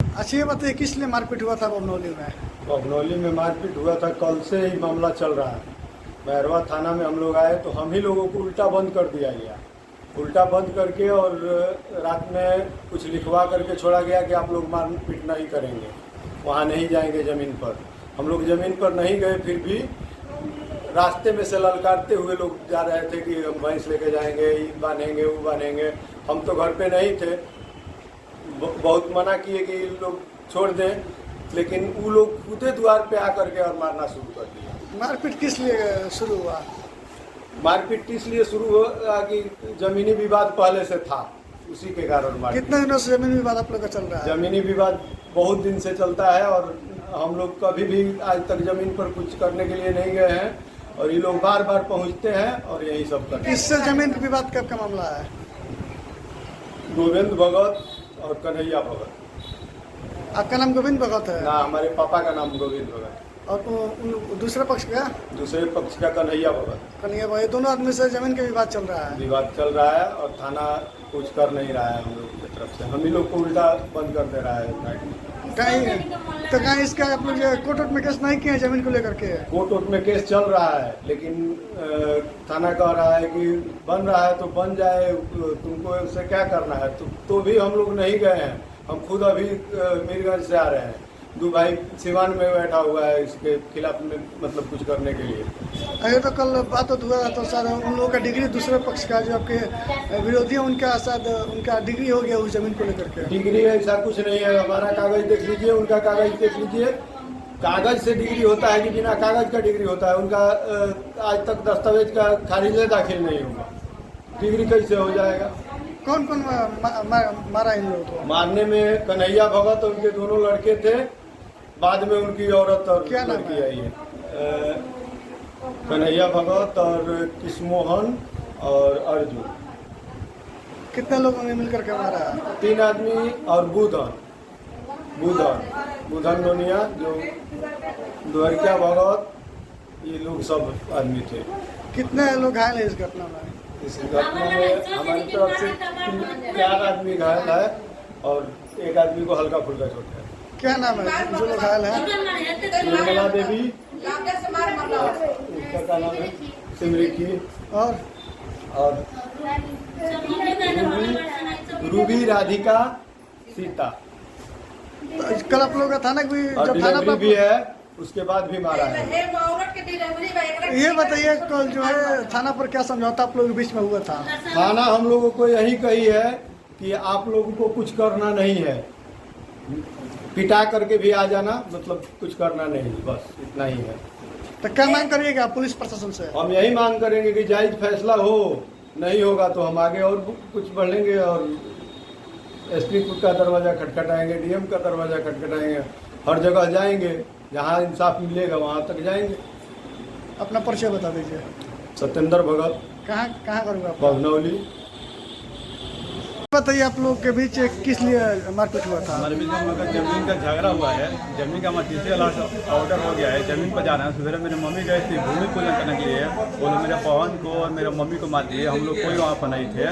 अच्छा ये बताइए किस लिए मारपीट हुआ था बमनौली में? बमनौली में मारपीट हुआ था, कल से ही मामला चल रहा है। मैरवा थाना में हम लोग आए तो हम ही लोगों को उल्टा बंद कर दिया गया। उल्टा बंद करके और रात में कुछ लिखवा करके छोड़ा गया कि आप लोग मारपीट नहीं करेंगे, वहाँ नहीं जाएंगे ज़मीन पर। हम लोग ज़मीन पर नहीं गए, फिर भी रास्ते में से ललकारते हुए लोग जा रहे थे कि हम भैंस लेके जाएंगे, ये बांधेंगे वो बांधेंगे। हम तो घर पे नहीं थे, बहुत मना किए कि लोग छोड़ दें, लेकिन वो लोग खुदे द्वार पे आकर के और मारना शुरू कर दिया। मारपीट किस लिए शुरू हुआ? मारपीट इसलिए शुरू हुआ कि जमीनी विवाद पहले से था, उसी के कारण मारपीट। कितने दिनों से जमीनी विवाद आप लोग का चल रहा है? जमीनी विवाद बहुत दिन से चलता है और हम लोग कभी भी आज तक जमीन पर कुछ करने के लिए नहीं गए हैं, और ये लोग बार बार पहुंचते हैं और यही सब करते हैं। किससे जमीन का विवाद कब का मामला है? गोविंद भगत और कन्हैया भगत। आपका नाम गोविंद भगत है? ना, हमारे पापा का नाम गोविंद भगत, और दूसरे पक्ष का? दूसरे पक्ष का कन्हैया भगत। कन्हैया भाई, दोनों आदमी से जमीन का विवाद चल रहा है। विवाद चल रहा है और थाना कुछ कर नहीं रहा है हम लोग की तरफ से। हम ही लोग को उल्टा बंद कर दे रहा है। कहीं इसका आप लोग कोर्ट में केस नहीं किए हैं जमीन को लेकर के? कोर्ट में केस चल रहा है, लेकिन थाना कह रहा है कि बन रहा है तो बन जाए, तुमको उससे क्या करना है। तो भी हम लोग नहीं गए हैं। हम खुद अभी मीरगंज से आ रहे हैं। दो भाई सिवान में बैठा हुआ है इसके खिलाफ में, मतलब कुछ करने के लिए। अरे तो कल बात हुआ तो सर उन लोगों का डिग्री, दूसरे पक्ष का जो आपके विरोधी है उनका शायद उनका डिग्री हो गया उस जमीन को लेकर के। डिग्री ऐसा कुछ नहीं है। हमारा कागज देख लीजिए, उनका कागज देख लीजिए। कागज से डिग्री होता है कि बिना कागज का डिग्री होता है? उनका आज तक दस्तावेज का खारिज दाखिल नहीं हुआ, डिग्री कैसे हो जाएगा? कौन कौन मारा इन लोगों को? मारने में कन्हैया भगत और उनके दोनों लड़के थे, बाद में उनकी औरत और क्या नाम लड़की आई है। कन्हैया भगत और कृष्णमोहन और अर्जुन। कितने लोगों ने मिलकर के मारा? 3 आदमी और बुधन नोनिया, जो द्वारिका भगत, ये लोग सब आदमी थे। कितने लोग घायल है इस घटना में? इस घटना में हमारी तरफ से 4 आदमी घायल है और 1 आदमी को हल्का फुल्का चोट है। क्या नाम है जो लोग घायल है? निर्मला देवी, उसका क्या नाम है, सिमरकी, और रूबी, राधिका, सीता। कल आप लोग का थाना भी, और जब थाना डिलीवरी पर भी है, उसके बाद भी मारा है। ये बताइए कल जो है थाना पर क्या समझौता आप लोगों के बीच में हुआ था? थाना हम लोगों को यही कही है कि आप लोगों को कुछ करना नहीं है, पिटा करके भी आ जाना, मतलब कुछ करना नहीं, बस इतना ही है। तो क्या मांग करिएगा पुलिस प्रशासन से? हम यही मांग करेंगे कि जायज फैसला हो, नहीं होगा तो हम आगे और कुछ बढ़ेंगे और एसपी का दरवाज़ा खटखटाएंगे, डीएम का दरवाज़ा खटखटाएंगे, हर जगह जाएंगे, जहाँ इंसाफ मिलेगा वहाँ तक जाएंगे। अपना परिचय बता दीजिए। सत्येंद्र भगत, कहाँ करूँगा? बमनौली। बताइए आप लोग के बीच किस लिए मारपीट हुआ था? हमारे बीच में जमीन का झगड़ा हुआ है। जमीन का हमारा डीसी ऑर्डर हो गया है, जमीन पर जाना है। सवेरे मेरी मम्मी गई थी भूमि पूजन करने के लिए, वो लोग मेरे बहन को और मेरे मम्मी को मार दिए। हम लोग कोई वहाँ पर नहीं थे,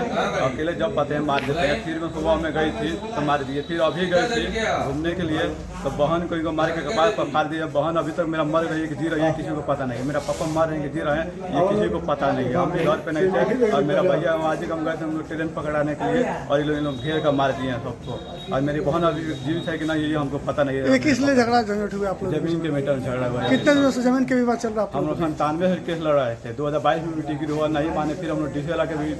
अकेले जब पाते हैं मार देते हैं। फिर मैं सुबह में गई थी तो मार दिए। फिर अभी गई थी घूमने के लिए तो बहन को इनको मार के कपाल पर फाड़ दिया। बहन अभी तक मेरा मर रही है कि जी रही है, किसी को पता नहीं। मेरा पापा मार रहे हैं कि जी रहे हैं, ये किसी को पता नहीं है। हम भी घर पे नहीं थे और मेरा भैया आज हम गए थे हम लोग ट्रेन पकड़ाने के लिए, और ये लोग घेर कर मार दिए हैं सबको। और मेरी बहन अभी जीवित है कि नहीं ये हमको पता नहीं है। ये किस लिए झगड़ा झंझट हुआ आप लोग? जमीन के मैटर में झगड़ा हुआ है। कितने दिनों से जमीन के विवाद चल रहा है? हम लोग 97 से केस लड़ रहे थे, 2022 में भी डिग्री हुआ नहीं माने। फिर हम लोग डीसी वाला के भी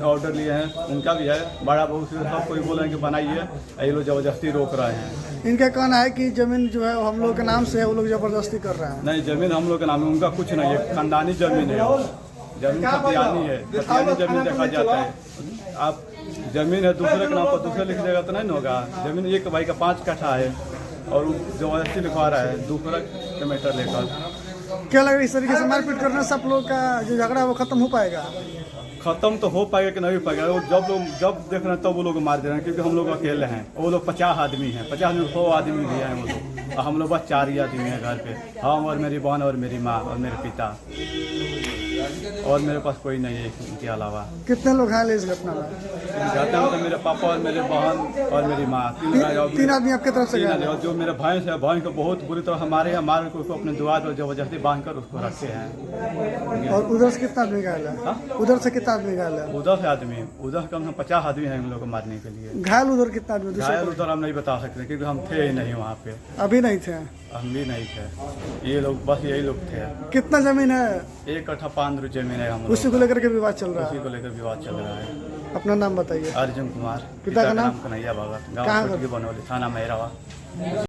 ऑर्डर लिए हैं, उनका भी है। बड़ा बहू से सब कोई बोल रहे हैं कि बनाइए, ये लोग जबरदस्ती रोक रहे हैं। इनका कहना है कि जमीन जो है हम लोग के नाम से है, वो लोग जबरदस्ती कर रहे हैं। नहीं, जमीन हम लोग के नाम है, उनका कुछ नहीं है, खानदानी जमीन है। जमीन खतियानी है, खतियानी जमीन देखा जाता है। आप जमीन है दूसरे के नाम पर, दूसरे लिख देगा तो नहीं होगा। जमीन एक भाई का 5 कट्ठा है और जबरदस्ती लिखवा रहा है दूसरा के मैटर लेकर। क्या लग रहा है इस तरीके से मारपीट करने से आप लोग का जो झगड़ा है वो खत्म हो पाएगा? खत्म तो हो पाएगा कि नहीं हो पाएगा। वो जब देख रहे हैं तब वो लोग मार दे रहे हैं, क्योंकि हम लोग अकेले हैं। वो लोग 50 आदमी हैं, 50 में 100 आदमी भी हैं वो लोग, और हम लोग बस 4 ही आदमी हैं घर पे, हम और मेरी बहन और मेरी माँ और मेरे पिता। और मेरे पास कोई नहीं है इनके अलावा। कितने लोग घायल है इस घटना में? घटना में तो मेरे पापा और मेरे बहन और मेरी माँ तीन आदमी आपके तरफ से घायल है? और जो मेरा भैंस है, भैंस को बहुत बुरी तरह हमारे को उसको अपने द्वार पर जबरदस्ती बांध कर उसको रखे हैं। और उधर से कितना आदमी घायल है? उधर से कितना आदमी घायल है? उधर से आदमी, उधर से कम से कम 50 आदमी हैं हम लोग को मारने के लिए। घायल उधर कितना आदमी? घायल उधर हम नहीं बता सकते क्योंकि हम थे ही नहीं वहाँ पे। अभी नहीं थे? हम भी नहीं थे, ये लोग बस यही लोग थे। कितना जमीन है? 1 कट्ठा 5 जमीन है हम लोग। उसी को लेकर के विवाद चल रहा है? उसी को लेकर विवाद चल रहा है। अपना नाम बताइए। अर्जुन कुमार, पिता का नाम? कन्हैया भगत, कहाँ गाँव बनौली, थाना मैरावा।